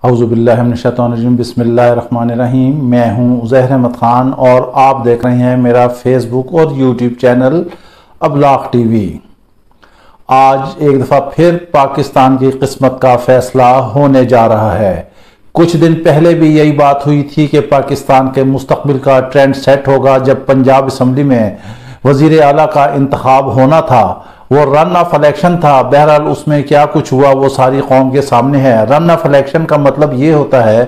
औज़ुबिल्लाहि मिनश्शैतानिर्रजीम बिस्मिल्लाहिर्रहमानिर्रहीम। मैं हूं उज़ैर अहमद ख़ान और आप देख रहे हैं मेरा फेसबुक और यूट्यूब चैनल अबलाग टीवी। आज एक दफ़ा फिर पाकिस्तान की किस्मत का फैसला होने जा रहा है। कुछ दिन पहले भी यही बात हुई थी कि पाकिस्तान के मुस्तकबिल का ट्रेंड सेट होगा जब पंजाब असम्बली में वज़ीर आला का इंतखाब होना था। वो रन ऑफ इलेक्शन था। बहरहाल उसमें क्या कुछ हुआ वो सारी कौम के सामने है। रन ऑफ इलेक्शन का मतलब ये होता है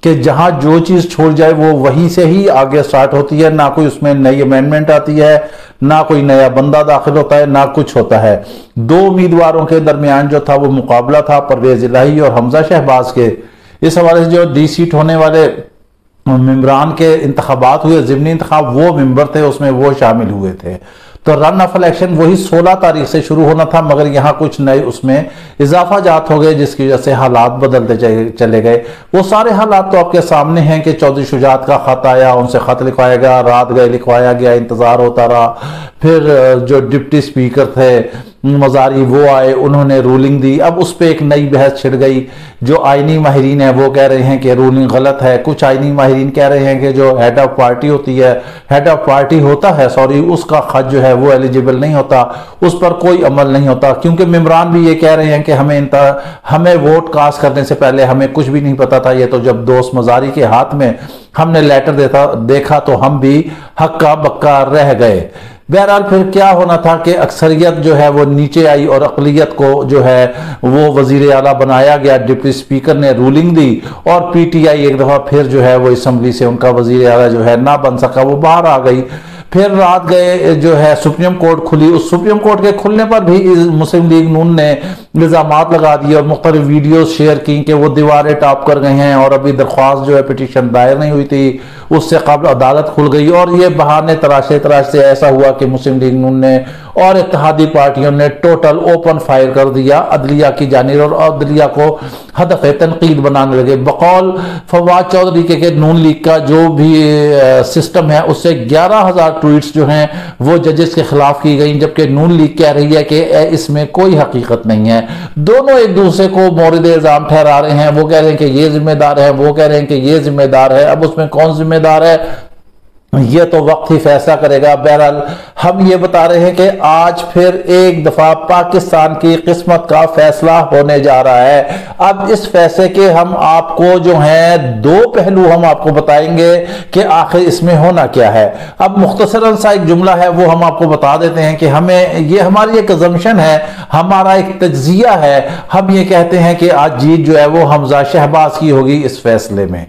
कि जहां जो चीज़ छोड़ जाए वो वहीं से ही आगे स्टार्ट होती है। ना कोई उसमें नई अमेंडमेंट आती है, ना कोई नया बंदा दाखिल होता है, ना कुछ होता है। दो उम्मीदवारों के दरमियान जो था वो मुकाबला था परवेज इलाही और हमजा शहबाज के। इस हवाले से जो डी सीट होने वाले मेंबरान के इंतखाबात हुए, ज़िमनी इंतखाब, वो मेंबर थे उसमें, वो शामिल हुए थे। तो रन ऑफ इलेक्शन वही 16 तारीख से शुरू होना था, मगर यहाँ कुछ नए उसमें इजाफा जात हो गए जिसकी वजह से हालात बदलते चले गए। वो सारे हालात तो आपके सामने हैं कि चौधरी शुजात का खत आया, उनसे खत लिखवाया गया, रात गए लिखवाया गया, इंतजार होता रहा। फिर जो डिप्टी स्पीकर थे मजारी वो आए, उन्होंने रूलिंग दी। अब उस पर एक नई बहस छिड़ गई। जो आईनी माहिरीन है वो कह रहे हैं कि रूलिंग गलत है, कुछ आईनी माहिरीन कह रहे हैं कि जो हेड ऑफ पार्टी होती है, हेड ऑफ पार्टी होता है सॉरी, उसका खत जो है वो एलिजिबल नहीं होता, उस पर कोई अमल नहीं होता। क्योंकि मेंबरान भी ये कह रहे हैं कि हमें वोट कास्ट करने से पहले हमें कुछ भी नहीं पता था। ये तो जब दोस्त मजारी के हाथ में हमने लेटर देखा तो हम भी हक्का बक्का रह गए। बहरहाल फिर क्या होना था कि अक्सरियत जो है वो नीचे आई और अक़लियत को जो है वो वज़ीर आला बनाया गया। डिप्टी स्पीकर ने रूलिंग दी और पीटीआई एक दफ़ा फिर जो है वो असम्बली से उनका वज़ीर आला जो है ना बन सका, वो बाहर आ गई। फिर रात गए जो है सुप्रीम कोर्ट खुली। उस सुप्रीम कोर्ट के खुलने पर भी मुस्लिम लीग नून ने इल्ज़ामात लगा दिए और मुख्तलिफ वीडियो शेयर की कि वो दीवारें टॉप कर गए हैं और अभी दरख्वास्त जो है पिटीशन दायर नहीं हुई थी, उससे कबल अदालत खुल गई। और ये बहाने तराशे ऐसा हुआ कि मुस्लिम लीग नून ने और इत्तेहादी पार्टियों ने टोटल ओपन फायर कर दिया अदलिया की जानिब और अदलिया को हदफ तनकीद बनाने लगे। बकौल फवाद चौधरी के नून लीग का जो भी सिस्टम है उससे 11,000 ट्वीट्स जो हैं वो जजेस के खिलाफ की गई, जबकि नून लीग कह रही है कि इसमें कोई हकीकत नहीं है। दोनों एक दूसरे को मोरिद इल्जाम ठहरा रहे हैं। वो कह रहे हैं कि ये जिम्मेदार है, वो कह रहे हैं कि ये जिम्मेदार है। अब उसमें कौन जिम्मेदार है ये तो वक्त ही फैसला करेगा। बहरहाल हम ये बता रहे हैं कि आज फिर एक दफा पाकिस्तान की किस्मत का फैसला होने जा रहा है। अब इस फैसले के हम आपको जो हैं दो पहलू हम आपको बताएंगे कि आखिर इसमें होना क्या है। अब मुख्तसरन सा एक जुमला है वो हम आपको बता देते हैं कि हमें ये हमारी एक अज़म्पशन है, हमारा एक तज्जिया है। हम ये कहते हैं कि आज जीत जो है वो हमजा शहबाज की होगी इस फैसले में,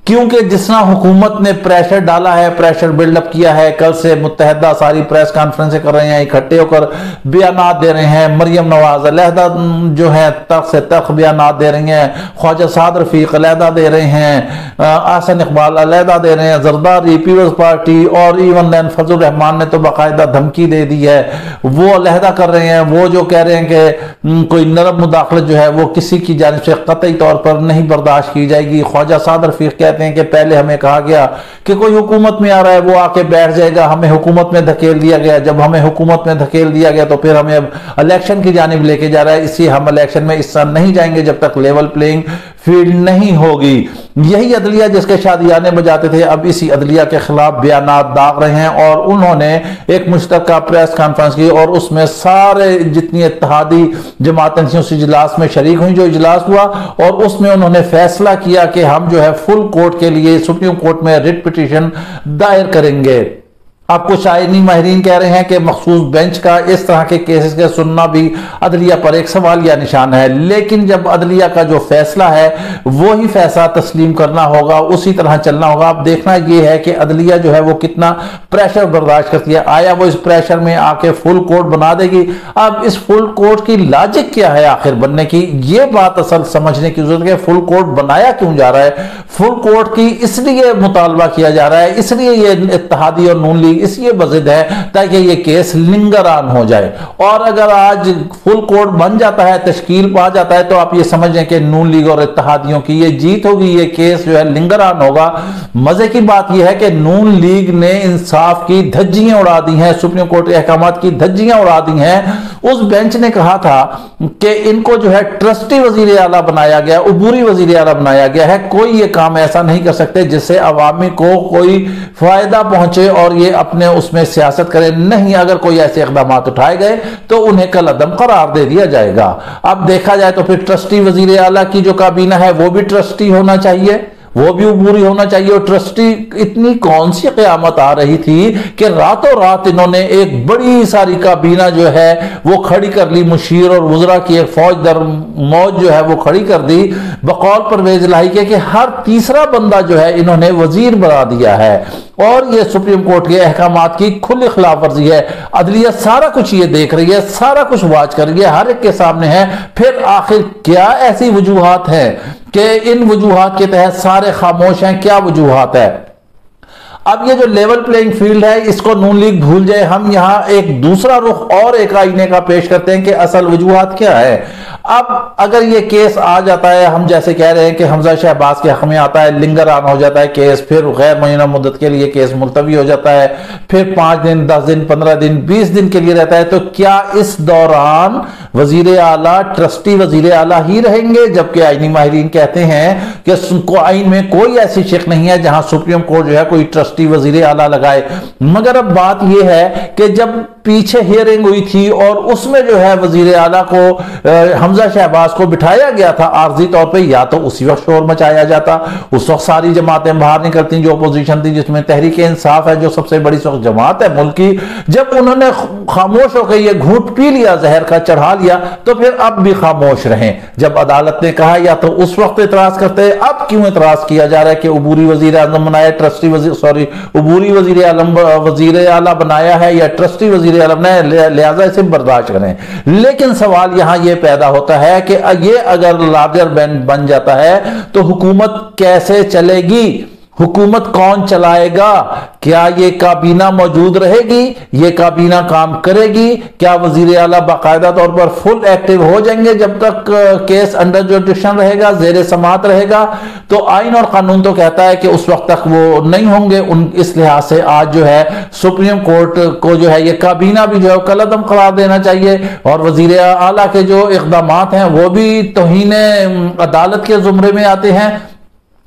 क्योंकि जिस तरह हुकूमत ने प्रेशर डाला है, प्रेशर बिल्डअप किया है। कल से मुत्तहदा सारी प्रेस कॉन्फ्रेंस कर रहे हैं, इकट्ठे होकर बयानात दे रहे हैं। मरियम नवाज अलहदा जो है तक से तक बयानात दे रही हैं, ख्वाजा साद रफीक अलहदा दे रहे हैं, आसन इकबाल अलहदा दे रहे हैं, जरदारी, पीपल्स पार्टी और इवन दैन फजल रहमान ने तो बाकायदा धमकी दे दी है, वो अलहदा कर रहे हैं। वो जो कह रहे हैं कि कोई नरम मुदाखलत जो है वो किसी की जानिब से कतई तौर पर नहीं बर्दाश्त की जाएगी। ख्वाजा साद रफीक कहते हैं कि पहले हमें कहा गया कि कोई हुकूमत में आ रहा है वो आके बैठ जाएगा, हमें हुकूमत में धकेल दिया गया। जब हमें हुकूमत में धकेल दिया गया तो फिर हमें अब इलेक्शन की जानिब लेके जा रहा है, इसलिए हम इलेक्शन में इस साल नहीं जाएंगे जब तक लेवल प्लेइंग फील्ड नहीं होगी। यही अदलिया जिसके शादियाने बजाते थे अब इसी अदलिया के खिलाफ बयानात दाग रहे हैं और उन्होंने एक मुश्तरका प्रेस कॉन्फ्रेंस की और उसमें सारे जितनी इत्तेहादी जमातें थी उस इजलास में शरीक हुई। जो इजलास हुआ और उसमें उन्होंने फैसला किया कि हम जो है फुल कोर्ट के लिए सुप्रीम कोर्ट में रिट पिटीशन दायर करेंगे। अब कुछ आईनी माहिरीन कह रहे हैं कि मखसूस बेंच का इस तरह के केसेस के सुनना भी अदलिया पर एक सवाल या निशान है। लेकिन जब अदलिया का जो फैसला है वो ही फैसला तस्लीम करना होगा, उसी तरह चलना होगा। अब देखना यह है कि अदलिया जो है वो कितना प्रेशर बर्दाश्त करती है। आया वो इस प्रेशर में आके फुल कोर्ट बना देगी? अब इस फुल कोर्ट की लॉजिक क्या है आखिर बनने की, ये बात असल समझने की जरूरत है। फुल कोर्ट बनाया क्यों जा रहा है? फुल कोर्ट की इसलिए मुतालबा किया जा रहा है, इसलिए ये इत्तेहादी और नून लीग इसलिए बजिद है ताकि ये केस लिंगर ऑन हो जाए। और अगर आज फुल कोर्ट बन जाता है, तश्कील पा जाता है, तो आप ये समझ लें कि नून लीग और इत्तेहादियों की ये जीत होगी, ये केस जो है लिंगर ऑन होगा। मजे की बात यह है कि नून लीग ने इंसाफ की धज्जियां उड़ा दी हैं, सुप्रीम कोर्ट के अहकामात की धज्जियां उड़ा दी हैं। उस बेंच ने कहा था कि इनको जो है ट्रस्टी वजीर आला बनाया गया, उबूरी वजीर आला बनाया गया है, कोई ये काम ऐसा नहीं कर सकते जिससे अवामी को कोई फायदा पहुंचे और ये अपने उसमें सियासत करे। नहीं, अगर कोई ऐसे इकदाम उठाए गए तो उन्हें कल अदम करार दे दिया जाएगा। अब देखा जाए तो फिर ट्रस्टी वजीर आला की जो काबीना है वो भी ट्रस्टी होना चाहिए, वो भी उबूरी होना चाहिए। और ट्रस्टी, इतनी कौन सी क़यामत आ रही थी कि रातों रात इन्होंने एक बड़ी सारी काबीना जो है वो खड़ी कर ली, मुशीर और वज़रा की एक फौज दर मौज जो है वो खड़ी कर दी, बकौल परवेज इलाही के हर तीसरा बंदा जो है इन्होंने वजीर बना दिया है। और ये सुप्रीम कोर्ट के अहकामात की खुली खिलाफ वर्जी है। अदलिया सारा कुछ ये देख रही है, सारा कुछ वाच कर रही है, हर एक के सामने है। फिर आखिर क्या ऐसी वजूहात है कि इन वजूहात के तहत सारे खामोश हैं? क्या वजूहात है? अब ये जो लेवल प्लेइंग फील्ड है इसको नून लीग भूल जाए। हम यहां एक दूसरा रुख और एक आईने का पेश करते हैं कि असल वजूहात क्या है। अब अगर ये केस आ जाता है, हम जैसे कह रहे हैं कि हमजा शहबाज के हक में आता है, लिंगर ऑन हो जाता है केस, फिर गैर मुअय्यना मुद्दत के लिए केस मुलतवी हो जाता है, फिर 5 दिन 10 दिन 15 दिन 20 दिन के लिए रहता है, तो क्या इस दौरान वजीर आला ट्रस्टी वजीर आला ही रहेंगे? जबकि आईनी माहिरीन कहते हैं कि आइन में कोई ऐसी शिक नहीं है जहां सुप्रीम कोर्ट जो है कोई ट्रस्टी वजीर आला लगाए। मगर अब बात यह है कि जब पीछे हियरिंग हुई थी और उसमें जो है वजीर आला को हमजा शहबाज को बिठाया गया था आर्जी तौर पे, या तो उसी वक्त शोर मचाया जाता, उस वक्त सारी जमातें बाहर निकलती जो अपोजिशन थी, जिसमें तहरीक इंसाफ है जो सबसे बड़ी जमात है मुल्क की। जब उन्होंने खामोश होकर ये घूंट पी लिया, जहर का चढ़ा लिया, तो फिर अब भी खामोश रहें। जब अदालत ने कहा या तो उस वक्त इतराज करते, अब क्यों इतराज किया जा रहा है कि उबूरी वजीर आजम बनाया, ट्रस्टी वजीर उबूरी वजीर आला बनाया है या ट्रस्टी वजीर आला बनाया, लिहाजा इसे बर्दाश्त करें। लेकिन सवाल यहां यह पैदा होता है कि ये अगर लार्जर बैंड बन जाता है तो हुकूमत कैसे चलेगी? हुकूमत कौन चलाएगा? क्या ये काबीना मौजूद रहेगी? ये काबीना काम करेगी? क्या वजीर आला बाकायदा तौर पर फुल एक्टिव हो जाएंगे जब तक केस अंडर जुडिक्शन रहेगा, जेर समात रहेगा? तो आइन और कानून तो कहता है कि उस वक्त तक वो नहीं होंगे। इस लिहाज से आज जो है सुप्रीम कोर्ट को जो है ये काबीना भी जो है कलअदम करार देना चाहिए और वजीर आला के जो इक़दाम हैं वो भी तौहीन अदालत के जुमरे में आते हैं।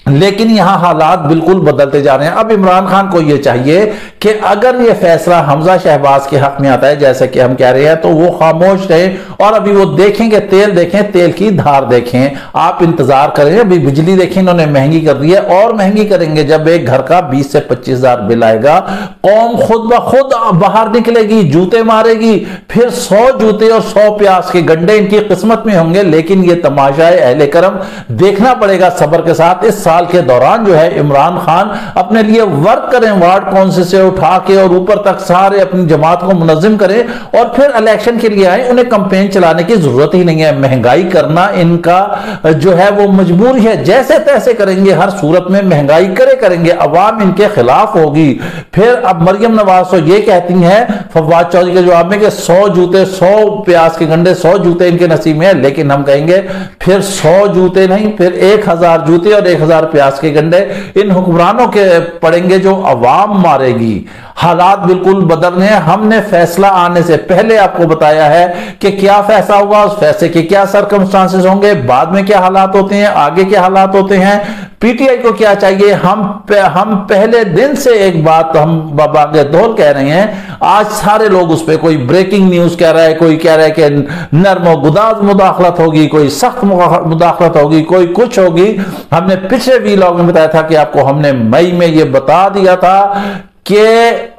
लेकिन यहां हालात बिल्कुल बदलते जा रहे हैं। अब इमरान खान को यह चाहिए कि अगर यह फैसला हमजा शहबाज के हक में आता है जैसे कि हम कह रहे हैं, तो वो खामोश रहे और अभी वो देखेंगे, तेल देखें, तेल की धार देखें। आप इंतजार करें, अभी बिजली देखें इन्होंने महंगी कर दी है और महंगी करेंगे। जब एक घर का 20 से 25 हजार बिल आएगा, कौम खुद ब खुद बाहर निकलेगी, जूते मारेगी, फिर 100 जूते और 100 प्याज के गंडे इनकी किस्मत में होंगे। लेकिन यह तमाशा है अहले करम, देखना पड़ेगा सब्र के साथ। इस साल के दौरान जो है इमरान खान अपने लिए वर्क करें, वार्ड काउंसिल से उठा के और ऊपर तक सारे अपनी जमात को मुनज़्ज़म करें और फिर इलेक्शन के लिए आए। उन्हें कैंपेन चलाने की जरूरत ही नहीं है। महंगाई करना इनका जो है वो मजबूरी है, जैसे तैसे करेंगे, हर सूरत में महंगाई करेंगे, अवाम इनके खिलाफ होगी। फिर अब मरियम नवाज तो ये कहती हैं फवाद चौधरी के जवाब में कि 100 जूते 100 प्याज के गंडे 100 जूते इनके नसीब में है। लेकिन हम कहेंगे फिर 100 जूते नहीं, फिर 1000 जूते और 1000 प्याज के गंडे इन हुक्मरानों के पड़ेंगे जो अवाम मारेगी। हालात बिल्कुल बदल रहे हैं। हमने फैसला आने से पहले आपको बताया है कि क्या फैसला होगा, उस फैसले के क्या सर्कमस्टांसेस होंगे, बाद में क्या हालात होते हैं, आगे क्या हालात होते हैं, पीटीआई को क्या चाहिए। हम पहले दिन से एक बात हम बाबागे दौल कह रहे हैं, आज सारे लोग उस पर कोई ब्रेकिंग न्यूज कह रहा है, कोई कह रहा है कि नर्म गुदाज मुदाखलत होगी, कोई सख्त मुदाखलत होगी, कोई कुछ होगी। हमने पिछले वीलॉग में बताया था कि आपको हमने मई में यह बता दिया था कि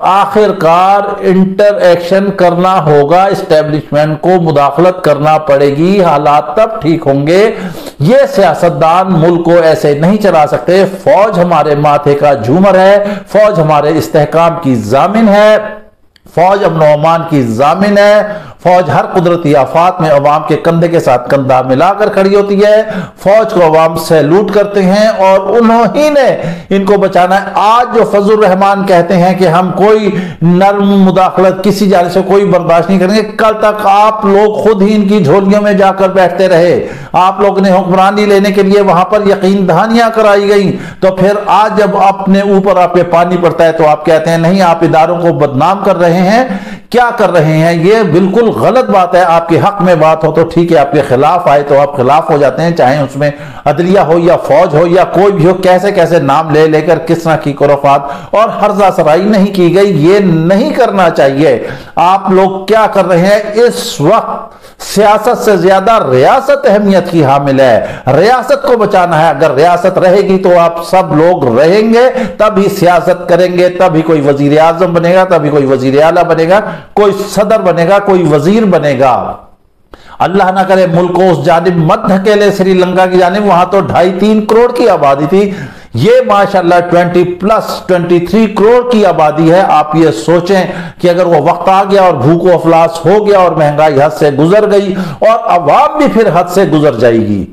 आखिरकार इंटर एक्शन करना होगा, इस्टेब्लिशमेंट को मुदाखलत करना पड़ेगी, हालात तब ठीक होंगे। ये सियासतदान मुल्क को ऐसे नहीं चला सकते। फौज हमारे माथे का झूमर है, फौज हमारे इस्तेहकाम की जामिन है, फौज अमन व अमान की जामिन है, फौज हर कुदरती आफात में अवाम के कंधे के साथ कंधा मिलाकर खड़ी होती है। फौज को अवाम सैल्यूट करते हैं और उन्होंने ने इनको बचाना है। आज जो फजल रहमान कहते हैं कि हम कोई नर्म मुदाखलत किसी जाने से कोई बर्दाश्त नहीं करेंगे, कल तक आप लोग खुद ही इनकी झोलियों में जाकर बैठते रहे। आप लोग ने हुक्मरानी लेने के लिए वहां पर यकीन दहानियां कराई गई, तो फिर आज जब अपने ऊपर आप पे पानी पड़ता है तो आप कहते हैं नहीं, आप इदारों को बदनाम कर रहे हैं। क्या कर रहे हैं? ये बिल्कुल गलत बात है। आपके हक में बात हो तो ठीक है, आपके खिलाफ आए तो आप खिलाफ हो जाते हैं, चाहे उसमें अदलिया हो या फौज हो या कोई भी हो। कैसे कैसे नाम ले लेकर किस तरह की खुराफात और हर्जा सराई नहीं की गई, ये नहीं करना चाहिए। आप लोग क्या कर रहे हैं? इस वक्त सियासत से ज्यादा रियासत अहमियत की हामिल है। रियासत को बचाना है। अगर रियासत रहेगी तो आप सब लोग रहेंगे, तभी सियासत करेंगे, तभी कोई वजीर आजम बनेगा, तभी कोई वजीर आला बनेगा, कोई सदर बनेगा, कोई वजीर बनेगा। अल्लाह ना करे मुल्क को उस जानिब मत धकेले, श्रीलंका की जानिब। वहां तो 2.5-3 करोड़ की आबादी थी, ये माशाल्लाह 23 करोड़ की आबादी है। आप ये सोचें कि अगर वो वक्त आ गया और भूख अफलास हो गया और महंगाई हद से गुजर गई और अवाम भी फिर हद से गुजर जाएगी,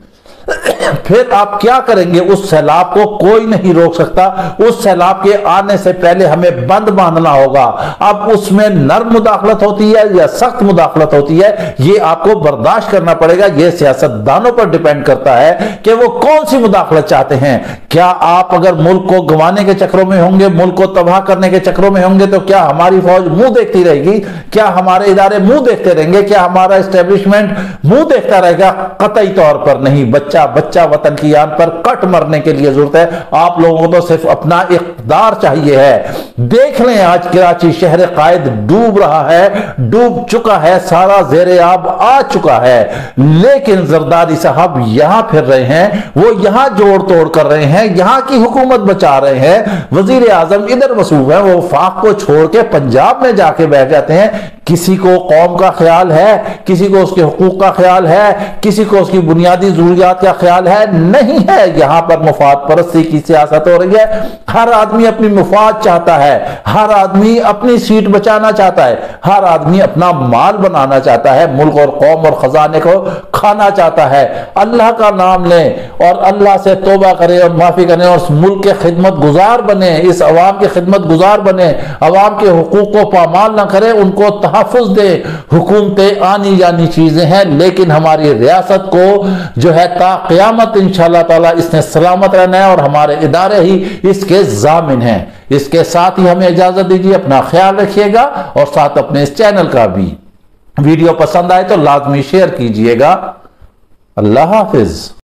फिर आप क्या करेंगे? उस सैलाब को कोई नहीं रोक सकता। उस सैलाब के आने से पहले हमें बंद बांधना होगा। अब उसमें नर्म मुदाखलत होती है या सख्त मुदाखलत होती है, ये आपको बर्दाश्त करना पड़ेगा। यह सियासतदानों पर डिपेंड करता है कि वो कौन सी मुदाखलत चाहते हैं। क्या आप अगर मुल्क को गंवाने के चक्रों में होंगे, मुल्क को तबाह करने के चक्रों में होंगे, तो क्या हमारी फौज मुंह देखती रहेगी? क्या हमारे इदारे मुंह देखते रहेंगे? क्या हमारा एस्टेब्लिशमेंट मुंह देखता रहेगा? कतई तौर पर नहीं। बच्चा बच्चा वतन की आन पर कट मरने के लिए जरूरत है। आप लोगों को तो सिर्फ अपना इक़्तिदार चाहिए है। देख लें आज कराची शहर कायद डूब रहा है, डूब चुका है, सारा ज़ेरे आब आ चुका है, लेकिन जरदारी साहब यहां फिर रहे हैं, वो यहां जोड़ तोड़ कर रहे हैं, यहां की हुकूमत बचा रहे हैं। वजीर आजम इधर मसरूफ है, वो वफाक को छोड़ के पंजाब में जाके बैठ जाते हैं। किसी को कौम का ख्याल है, किसी को उसके हुकूक का ख्याल है, किसी को उसकी बुनियादी जरूरियात का ख्याल है? नहीं है। यहां पर मुफाद परस्ती की सियासत हो रही है। हर आदमी अपनी मुफाद चाहता है, हर आदमी अपनी सीट बचाना चाहता है, हर आदमी अपना माल बनाना चाहता है, मुल्क और कौम और खजाने को खाना चाहता है। अल्लाह का नाम लें और अल्लाह से तौबा करें और माफी करें और मुल्क के खिदमत गुजार बने, इस अवाम के खिदमत गुजार बने, अवाम के हुकूक को पामाल ना करें, उनको तहफ़्फ़ुज़ दे। हुकूमतें आनी जानी चीजें हैं, लेकिन हमारी रियासत को जो है ता क़यामत इंशाअल्लाह ताला इसने सलामत रहना है और हमारे इदारे ही इसके जामिन हैं। इसके साथ ही हमें इजाजत दीजिए। अपना ख्याल रखिएगा और साथ अपने इस चैनल का भी। वीडियो पसंद आए तो लाजमी शेयर कीजिएगा। अल्लाह हाफिज।